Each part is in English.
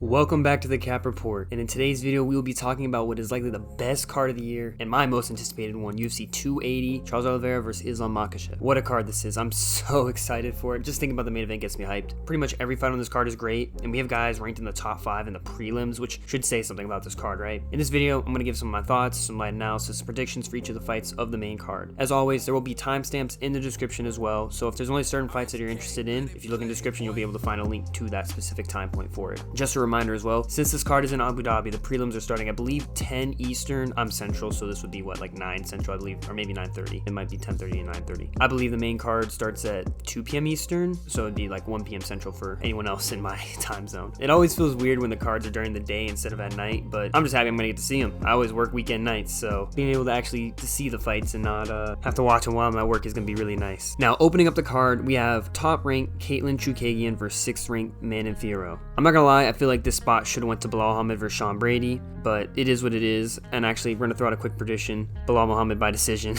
Welcome back to the Cap Report, and in today's video we will be talking about what is likely the best card of the year and my most anticipated one, UFC 280, Charles Oliveira versus Islam Makhachev. What a card this is. I'm so excited for it. Just thinking about the main event gets me hyped. Pretty much every fight on this card is great, and we have guys ranked in the top 5 in the prelims, which should say something about this card, right? In this video, I'm going to give some of my thoughts, some light analysis, and predictions for each of the fights of the main card. As always, there will be timestamps in the description as well, so if there's only certain fights that you're interested in, if you look in the description, you'll be able to find a link to that specific time point for it. Just a reminder as well, since this card is in Abu Dhabi, the prelims are starting, I believe, 10 Eastern. I'm Central, so this would be what, like 9 Central, I believe, or maybe 9:30. It might be 10:30 and 9:30. I believe the main card starts at 2 p.m. Eastern, so it'd be like 1 p.m. Central for anyone else in my time zone. It always feels weird when the cards are during the day instead of at night, but I'm just happy I'm gonna get to see them. I always work weekend nights, so being able to actually see the fights and not have to watch them while I'm at work is gonna be really nice. Now, opening up the card, we have top-ranked Chookagian versus 6th-ranked Fiorot. I'm not gonna lie, I feel like this spot should have went to Bilal Muhammad versus Sean Brady, but it is what it is. And actually, we're gonna throw out a quick prediction: Bilal Muhammad by decision.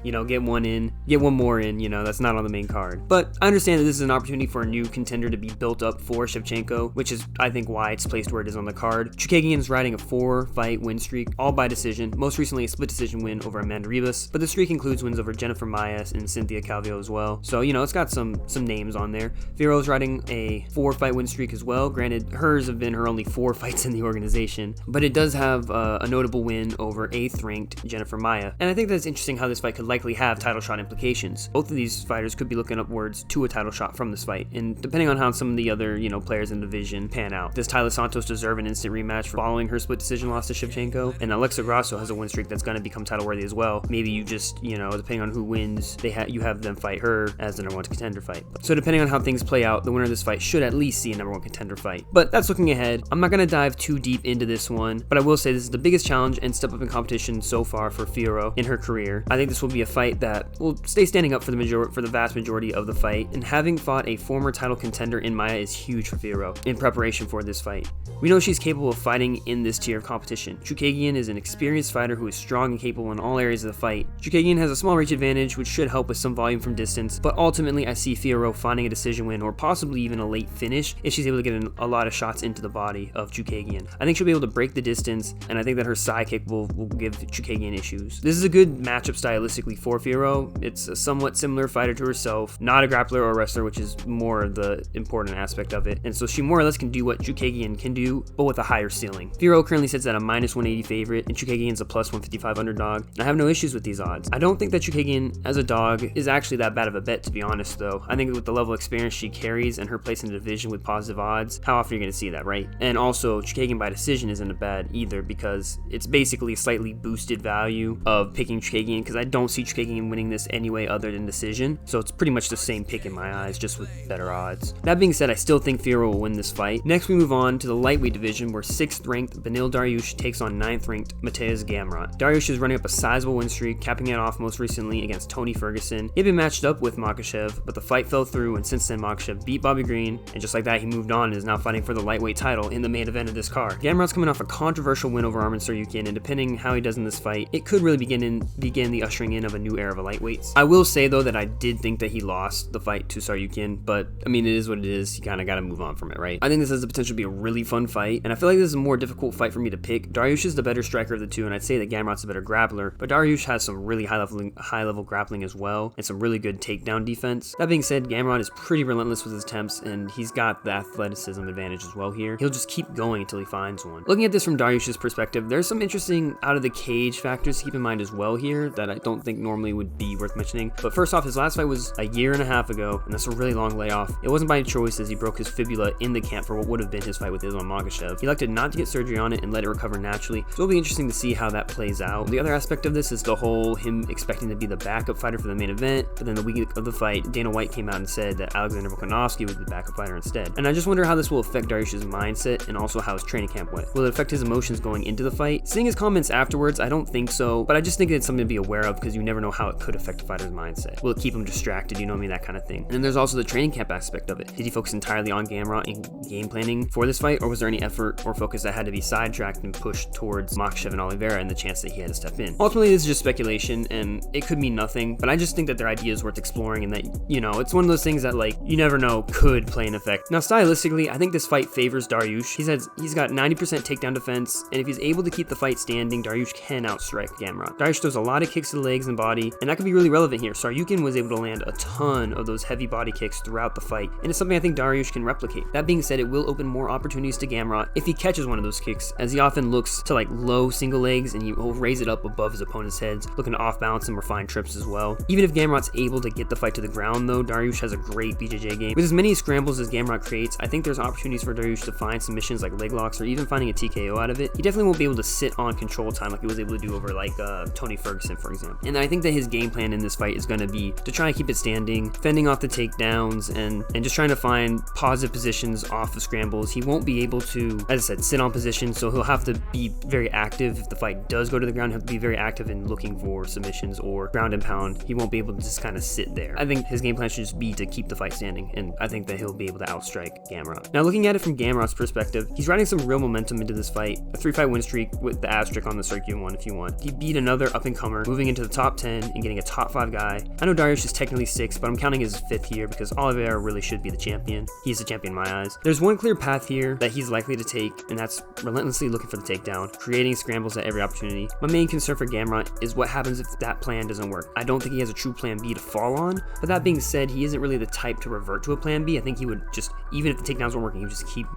You know, get one more in. You know, that's not on the main card. But I understand that this is an opportunity for a new contender to be built up for Shevchenko, which is, I think, why it's placed where it is on the card. Chookagian is riding a 4-fight win streak, all by decision. Most recently, a split decision win over Amanda Ribas, but the streak includes wins over Jennifer Maia and Cynthia Calvillo as well. So, you know, it's got some names on there. Fiorot's riding a 4-fight win streak as well. Granted, hers have been her only 4 fights in the organization, but it does have a notable win over 8th-ranked Jennifer Maia. And I think that's interesting how this fight could likely have title shot implications. Both of these fighters could be looking upwards to a title shot from this fight, and depending on how some of the other, players in the division pan out. Does Taila Santos deserve an instant rematch following her split decision loss to Shevchenko? And Alexa Grasso has a win streak that's going to become title worthy as well. Maybe you just, depending on who wins, you have them fight her as the number 1 contender fight. So depending on how things play out, the winner of this fight should at least see a number 1 contender fight. But that's looking ahead. I'm not going to dive too deep into this one, but I will say this is the biggest challenge and step up in competition so far for Fiorot in her career. I think this will be a fight that will stay standing up for the vast majority of the fight, and having fought a former title contender in Maia is huge for Fiorot in preparation for this fight. We know she's capable of fighting in this tier of competition. Chookagian is an experienced fighter who is strong and capable in all areas of the fight. Chookagian has a small reach advantage, which should help with some volume from distance, but ultimately I see Fiorot finding a decision win or possibly even a late finish if she's able to get a lot of shots into the body of Chookagian. I think she'll be able to break the distance, and I think that her side kick will give Chookagian issues. This is a good matchup stylistically for Fiorot. It's a somewhat similar fighter to herself, not a grappler or wrestler, which is more the important aspect of it, and so she more or less can do what Chookagian can do, but with a higher ceiling. Fiorot currently sits at a -180 favorite, and Chookagian's a +155 underdog, and I have no issues with these odds. I don't think that Chookagian as a dog is actually that bad of a bet, to be honest, though. I think with the level of experience she carries and her place in the division with positive odds, how often are you going to see that, right? And also, Chookagian by decision isn't a bad either, because it's basically a slightly boosted value of picking Chookagian, because I don't see Chookagian winning this anyway other than decision, so it's pretty much the same pick in my eyes, just with better odds. That being said, I still think Fiorot will win this fight. Next, we move on to the lightweight division, where 6th-ranked Dariush takes on 9th-ranked Gamrot. Dariush is running up a sizable win streak, capping it off most recently against Tony Ferguson. He had been matched up with Makhachev, but the fight fell through, and since then Makhachev beat Bobby Green, and just like that, he moved on and is now fighting for the lightweight title in the main event of this card. Gamrot's coming off a controversial win over Arman Tsarukyan, and depending how he does in this fight, it could really begin the ushering in of a new era of lightweights. I will say, though, that I did think that he lost the fight to Tsarukyan, but I mean, it is what it is. You kind of got to move on from it, right? I think this has the potential to be a really fun fight, and I feel like this is a more difficult fight for me to pick. Dariush is the better striker of the two, and I'd say that Gamrot's the better grappler, but Dariush has some really high-level grappling as well, and some really good takedown defense. That being said, Gamrot is pretty relentless with his attempts, and he's got the athleticism advantage as well here. He'll just keep going until he finds one. Looking at this from Dariush's perspective, there's some interesting out-of-the-cage factors to keep in mind as well here that I don't think normally would be worth mentioning. But first off, his last fight was a year and a half ago, and that's a really long layoff. It wasn't by choice, as he broke his fibula in the camp for what would have been his fight with Islam Makhachev. He elected not to get surgery on it and let it recover naturally, so it'll be interesting to see how that plays out. The other aspect of this is the whole him expecting to be the backup fighter for the main event, but then the week of the fight, Dana White came out and said that Alexander Volkanovski was the backup fighter instead. And I just wonder how this will affect Dariush's mindset and also how his training camp went. Will it affect his emotions going into the fight? Seeing his comments afterwards, I don't think so, but I just think it's something to be aware of because you never know how it could affect a fighter's mindset. Will it keep him distracted, you know what I mean, that kind of thing. And then there's also the training camp aspect of it. Did he focus entirely on Gamrot and game planning for this fight, or was there any effort or focus that had to be sidetracked and pushed towards Makhachev and Oliveira and the chance that he had to step in? Ultimately, this is just speculation and it could mean nothing, but I just think that their idea is worth exploring and that, you know, it's one of those things that, like, you never know could play an effect. Now, stylistically, I think this fight favors Dariush. He's got 90% takedown defense, and if he's able to keep the fight standing, Dariush can outstrike Gamrot. Dariush throws a lot of kicks to the legs and body, and that could be really relevant here. Saryukin was able to land a ton of those heavy body kicks throughout the fight, and it's something I think Dariush can replicate. That being said, it will open more opportunities to Gamrot if he catches one of those kicks, as he often looks to like low single legs and he'll raise it up above his opponent's heads, looking to off balance and refine trips as well. Even if Gamrot's able to get the fight to the ground though, Dariush has a great BJJ game. With as many scrambles as Gamrot creates, I think there's opportunities for Dariush to find submissions like leg locks or even finding a TKO out of it. He definitely won't be able to sit on control time like he was able to do over like Tony Ferguson, for example. And I think that his game plan in this fight is going to be to try and keep it standing, fending off the takedowns, and just trying to find positive positions off the scrambles. He won't be able to, as I said, sit on position, so he'll have to be very active. If the fight does go to the ground, he'll have to be very active in looking for submissions or ground and pound. He won't be able to just kind of sit there. I think his game plan should just be to keep the fight standing, and I think that he'll be able to outstrike Gamrot. Now, looking at it from Gamrot's perspective, he's riding some real momentum into this fight. A 3-fight win streak with the asterisk on the Circuit one if you want. He beat another up-and-comer, moving into the top 10 and getting a top 5 guy. I know Dariush is technically 6th, but I'm counting his 5th here because Oliveira really should be the champion. He's the champion in my eyes. There's one clear path here that he's likely to take, and that's relentlessly looking for the takedown, creating scrambles at every opportunity. My main concern for Gamrot is what happens if that plan doesn't work. I don't think he has a true plan B to fall on, but that being said, he isn't really the type to revert to a plan B. I think he would just, even if the takedowns weren't working, he would just keep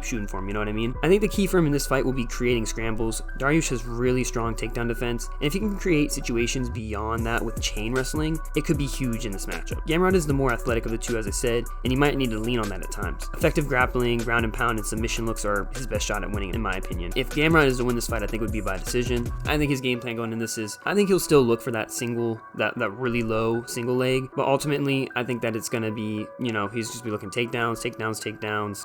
shooting for him, you know what I mean? I think the key for him in this fight will be creating scrambles. Dariush has really strong takedown defense, and if he can create situations beyond that with chain wrestling, it could be huge in this matchup. Gamrot is the more athletic of the two, as I said, and he might need to lean on that at times. Effective grappling, ground and pound, and submission looks are his best shot at winning, in my opinion. If Gamrot is to win this fight, I think it would be by decision. I think his game plan going into this is, I think he'll still look for that that really low single leg, but ultimately, I think that it's gonna be, you know, he's just be looking takedowns,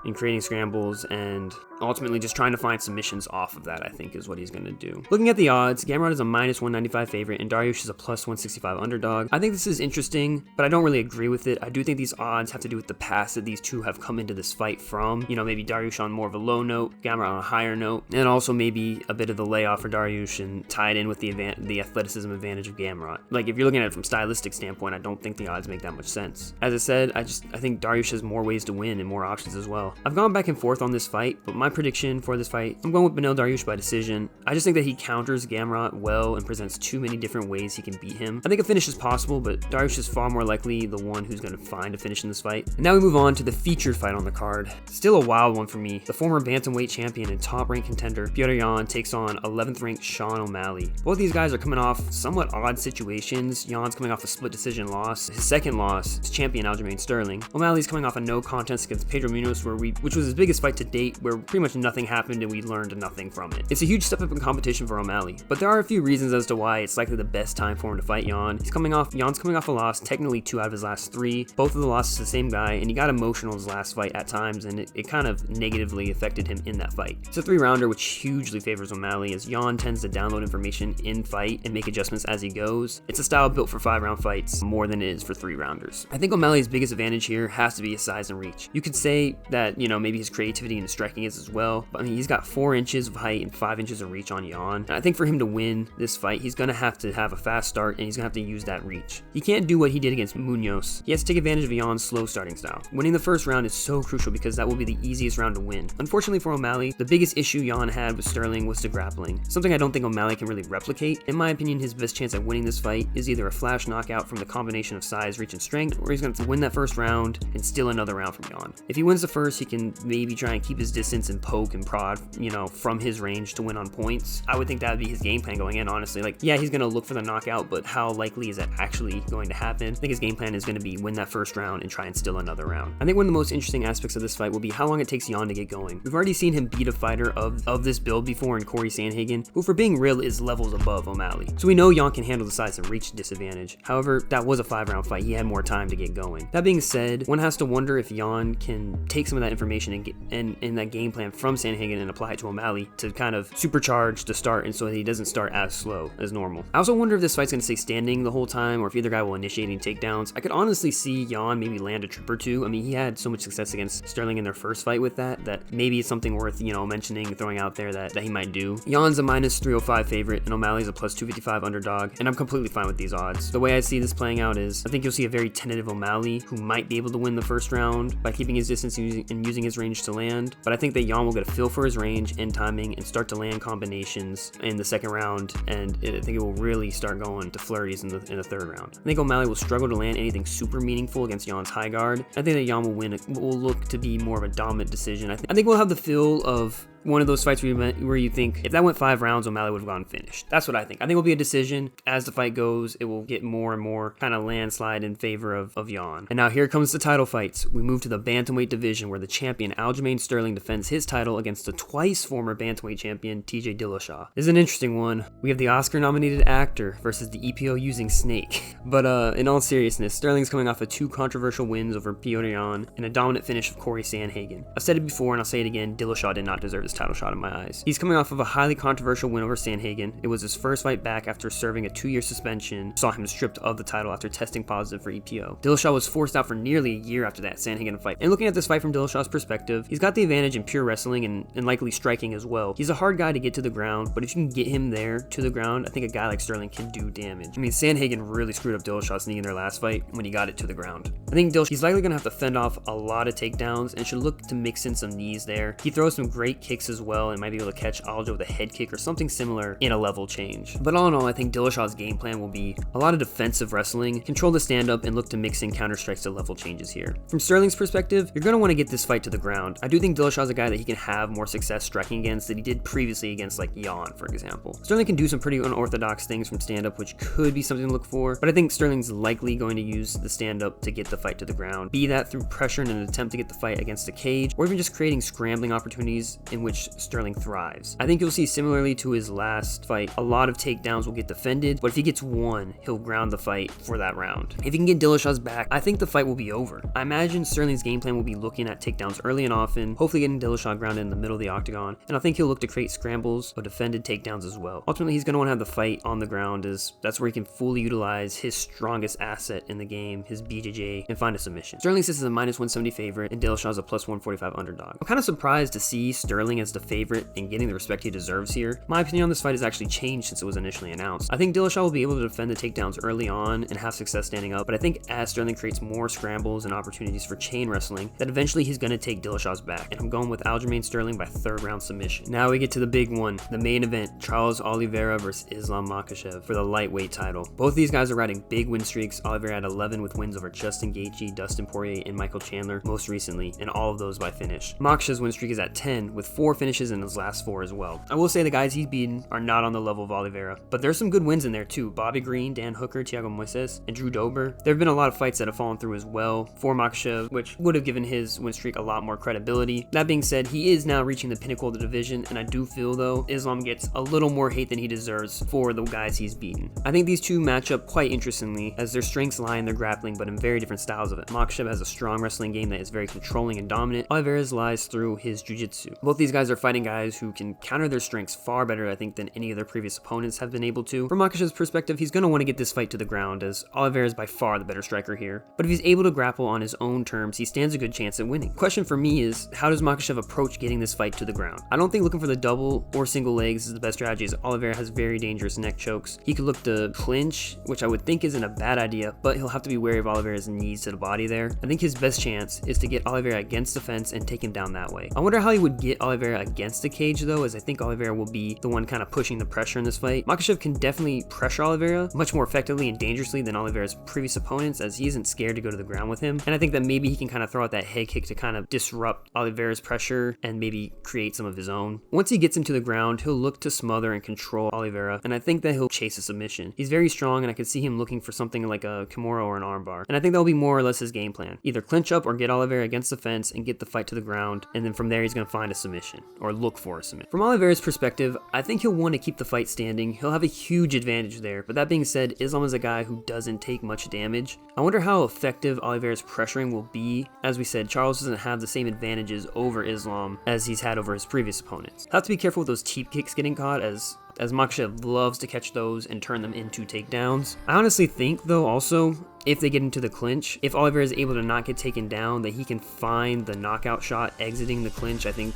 and creating scrambles, and ultimately just trying to find submissions off of that, I think, is what he's going to do. Looking at the odds, Gamrot is a -195 favorite and Dariush is a +165 underdog. I think this is interesting, but I don't really agree with it. I do think these odds have to do with the past that these two have come into this fight from. You know, maybe Dariush on more of a low note, Gamrot on a higher note, and also maybe a bit of the layoff for Dariush and tied in with the athleticism advantage of Gamrot. Like, if you're looking at it from stylistic standpoint, I don't think the odds make that much sense. As I said, I think Dariush has more ways to win and more options as well. I've gone back and forth on this fight, but my prediction for this fight, I'm going with Beneil Dariush by decision. I just think that he counters Gamrot well and presents too many different ways he can beat him. I think a finish is possible, but Dariush is far more likely the one who's going to find a finish in this fight. And now we move on to the featured fight on the card. Still a wild one for me. The former bantamweight champion and top-ranked contender Fiorot takes on 11th-ranked Sean O'Malley. Both these guys are coming off somewhat odd situations. Jan's coming off a split decision loss. His second loss to champion Aljamain Sterling. O'Malley's coming off a no contest against Pedro Munoz, which was his biggest fight to date, where pretty much nothing happened and we learned nothing from it. It's a huge step up in competition for O'Malley, but there are a few reasons as to why it's likely the best time for him to fight Jan. Jan's coming off a loss, technically 2 out of his last 3, both of the losses to the same guy, and he got emotional in his last fight at times, and it kind of negatively affected him in that fight. It's a 3-rounder, which hugely favors O'Malley, as Jan tends to download information in fight and make adjustments as he goes. It's a style built for 5-round fights more than it is for 3-rounders. I think O'Malley's biggest advantage here has to be his size and reach. You could say that, you know, maybe his creativity and his striking is as well, but I mean, he's got 4 inches of height and 5 inches of reach on Jan. And I think for him to win this fight, he's going to have a fast start and he's going to have to use that reach. He can't do what he did against Munoz. He has to take advantage of Jan's slow starting style. Winning the first round is so crucial because that will be the easiest round to win. Unfortunately for O'Malley, the biggest issue Jan had with Sterling was the grappling, something I don't think O'Malley can really replicate. In my opinion, his best chance at winning this fight is either a flash knockout from the combination of size, reach, and strength, or he's going to have to win that first round and steal another round from Jan. If he wins the first, he can maybe try and keep his distance and poke and prod, you know, from his range to win on points. I would think that would be his game plan going in, honestly. Like, yeah, he's going to look for the knockout, but how likely is that actually going to happen? I think his game plan is going to be win that first round and try and steal another round. I think one of the most interesting aspects of this fight will be how long it takes Jan to get going. We've already seen him beat a fighter of this build before in Corey Sandhagen, who, for being real, is levels above O'Malley. So we know Jan can handle the size and reach disadvantage. However, that was a 5-round fight. He had more time to get going. That being said, one has to wonder if Jan can take some of that information and that game plan from Sandhagen and apply it to O'Malley to kind of supercharge the start, and so that he doesn't start as slow as normal. I also wonder if this fight's going to stay standing the whole time, or if either guy will initiate any takedowns. I could honestly see Jan maybe land a trip or two. I mean, he had so much success against Sterling in their first fight with that maybe it's something worth, mentioning, throwing out there that he might do. Jan's a minus 305 favorite, and O'Malley's a plus 255 underdog, and I'm completely fine with these odds. The way I see this playing out is, I think you'll see a very tentative O'Malley, who might be able to win the first round by keeping his distance and using his range to land, but I think that Jan will get a feel for his range and timing and start to land combinations in the second round, and I think it will really start going to flurries in the third round. I think O'Malley will struggle to land anything super meaningful against Jan's high guard. I think that Jan will look to be more of a dominant decision. I think we'll have the feel of one of those fights where you think if that went 5 rounds, O'Malley would have gone finished. That's what I think. I think it will be a decision. As the fight goes, it will get more and more kind of landslide in favor of Jan. And now here comes the title fights. We move to the bantamweight division, where the champion Aljamain Sterling defends his title against the twice former bantamweight champion TJ Dillashaw. This is an interesting one. We have the Oscar-nominated actor versus the EPO using snake. But in all seriousness, Sterling's coming off of 2 controversial wins over Fiorot and a dominant finish of Corey Sandhagen. I've said it before and I'll say it again, Dillashaw did not deserve this title shot in my eyes. He's coming off of a highly controversial win over Sandhagen. It was his first fight back after serving a 2-year suspension, saw him stripped of the title after testing positive for EPO. Dillashaw was forced out for nearly a year after that Sandhagen fight. And looking at this fight from Dillashaw's perspective, he's got the advantage in pure wrestling and likely striking as well. He's a hard guy to get to the ground, but if you can get him there to the ground, I think a guy like Sterling can do damage. I mean, Sandhagen really screwed up Dillashaw's knee in their last fight when he got it to the ground. I think he's likely going to have to fend off a lot of takedowns and should look to mix in some knees there. He throws some great kicks as well and might be able to catch Aljo with a head kick or something similar in a level change. But all in all, I think Dillashaw's game plan will be a lot of defensive wrestling, control the stand-up, and look to mix in counter strikes to level changes here. From Sterling's perspective, you're going to want to get this fight to the ground. I do think Dillashaw's a guy that he can have more success striking against than he did previously against like Jan, for example. Sterling can do some pretty unorthodox things from stand-up, which could be something to look for, but I think Sterling's likely going to use the stand-up to get the fight to the ground, be that through pressure in an attempt to get the fight against the cage, or even just creating scrambling opportunities in which Sterling thrives. I think you'll see, similarly to his last fight, a lot of takedowns will get defended, but if he gets one, he'll ground the fight for that round. If he can get Dillashaw's back, I think the fight will be over. I imagine Sterling's game plan will be looking at takedowns early and often, hopefully getting Dillashaw grounded in the middle of the octagon, and I think he'll look to create scrambles or defended takedowns as well. Ultimately, he's going to want to have the fight on the ground, as that's where he can fully utilize his strongest asset in the game, his BJJ, and find a submission. Sterling sits as a minus 170 favorite, and Dillashaw's a plus 145 underdog. I'm kind of surprised to see Sterling as the favorite and getting the respect he deserves here. My opinion on this fight has actually changed since it was initially announced. I think Dillashaw will be able to defend the takedowns early on and have success standing up, but I think as Sterling creates more scrambles and opportunities for chain wrestling, that eventually he's going to take Dillashaw's back, and I'm going with Aljamain Sterling by 3rd round submission. Now we get to the big one, the main event, Charles Oliveira versus Islam Makhachev for the lightweight title. Both these guys are riding big win streaks. Oliveira had 11 with wins over Justin Gaethje, Dustin Poirier, and Michael Chandler most recently, and all of those by finish. Makhachev's win streak is at 10 with 4 finishes in his last 4 as well. I will say the guys he's beaten are not on the level of Oliveira, but there's some good wins in there too. Bobby Green, Dan Hooker, Thiago Moises, and Drew Dober. There have been a lot of fights that have fallen through as well for Makhachev, which would have given his win streak a lot more credibility. That being said, he is now reaching the pinnacle of the division, and I do feel though Islam gets a little more hate than he deserves for the guys he's beaten. I think these two match up quite interestingly, as their strengths lie in their grappling, but in very different styles of it. Makhachev has a strong wrestling game that is very controlling and dominant. Oliveira's lies through his jiu-jitsu. Both these guys are fighting guys who can counter their strengths far better, I think, than any of their previous opponents have been able to. From Makhachev's perspective, he's going to want to get this fight to the ground, as Oliveira is by far the better striker here. But if he's able to grapple on his own terms, he stands a good chance at winning. Question for me is, how does Makhachev approach getting this fight to the ground? I don't think looking for the double or single legs is the best strategy, as Oliveira has very dangerous neck chokes. He could look to clinch, which I would think isn't a bad idea, but he'll have to be wary of Oliveira's knees to the body there. I think his best chance is to get Oliveira against the fence and take him down that way. I wonder how he would get Oliveira against the cage though, as I think Oliveira will be the one kind of pushing the pressure in this fight. Makhachev can definitely pressure Oliveira much more effectively and dangerously than Oliveira's previous opponents, as he isn't scared to go to the ground with him. And I think that maybe he can kind of throw out that head kick to kind of disrupt Oliveira's pressure and maybe create some of his own. Once he gets him to the ground, he'll look to smother and control Oliveira, and I think that he'll chase a submission. He's very strong, and I could see him looking for something like a Kimura or an armbar. And I think that'll be more or less his game plan. Either clinch up or get Oliveira against the fence and get the fight to the ground, and then from there he's going to find a submission. submission, or look for a submission. From Oliveira's perspective, I think he'll want to keep the fight standing. He'll have a huge advantage there, but that being said, Islam is a guy who doesn't take much damage. I wonder how effective Oliveira's pressuring will be. As we said, Charles doesn't have the same advantages over Islam as he's had over his previous opponents. Have to be careful with those cheap kicks getting caught, as Makhachev loves to catch those and turn them into takedowns. I honestly think, though, also, if they get into the clinch, if Oliveira is able to not get taken down, that he can find the knockout shot exiting the clinch. I think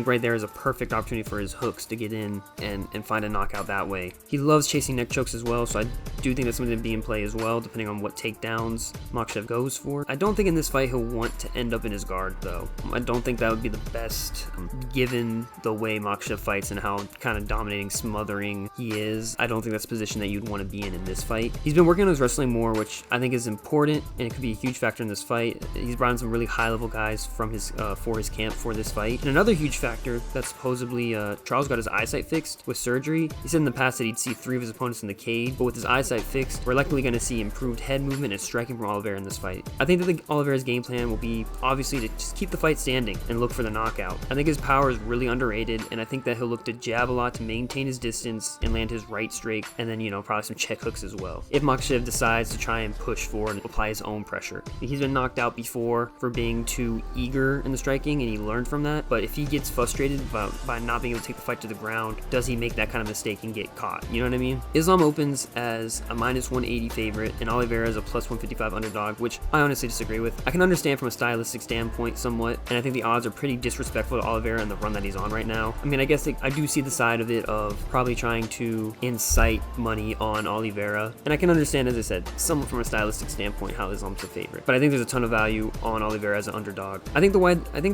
right there is a perfect opportunity for his hooks to get in and find a knockout that way. He loves chasing neck chokes as well, so I do think that's something to be in play as well, depending on what takedowns Makhachev goes for. I don't think in this fight he'll want to end up in his guard, though. I don't think that would be the best, given the way Makhachev fights and how kind of dominating, smothering he is. I don't think that's a position that you'd want to be in this fight. He's been working on his wrestling more, which I think is important, and it could be a huge factor in this fight. He's brought in some really high-level guys from his for his camp for this fight. And another huge factor that supposedly Charles got his eyesight fixed with surgery. He said in the past that he'd see 3 of his opponents in the cage, but with his eyesight fixed, we're likely going to see improved head movement and striking from Oliveira in this fight. I think that Oliveira's game plan will be obviously to just keep the fight standing and look for the knockout. I think his power is really underrated, and I think that he'll look to jab a lot to maintain his distance and land his right straight, and then, probably some check hooks as well, if Makhachev decides to try and push forward and apply his own pressure. He's been knocked out before for being too eager in the striking, and he learned from that, but if he gets frustrated by not being able to take the fight to the ground, does he make that kind of mistake and get caught? You know what I mean? Islam opens as a -180 favorite, and Oliveira is a +155 underdog, which I honestly disagree with. I can understand from a stylistic standpoint somewhat, and I think the odds are pretty disrespectful to Oliveira and the run that he's on right now. I mean, I guess I do see the side of it of probably trying to incite money on Oliveira, and I can understand, as I said, somewhat from a stylistic standpoint how Islam's a favorite. But I think there's a ton of value on Oliveira as an underdog. I think the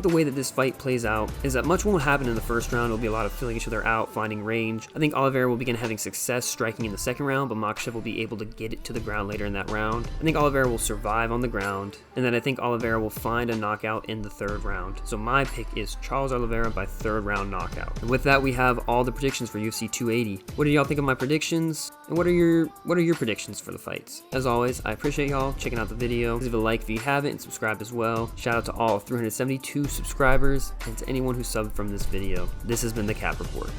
way that this fight plays out is that much won't happen in the first round. It'll be a lot of filling each other out, finding range. I think Oliveira will begin having success striking in the second round, but Makhachev will be able to get it to the ground later in that round. I think Oliveira will survive on the ground, and then I think Oliveira will find a knockout in the third round. So my pick is Charles Oliveira by third round knockout. And with that, we have all the predictions for UFC 280. What do y'all think of my predictions? And what are your predictions for the fights? As always, I appreciate y'all checking out the video. Please leave a like if you haven't and subscribe as well. Shout out to all 372 subscribers and to anyone who subbed from this video. This has been the Cap Report.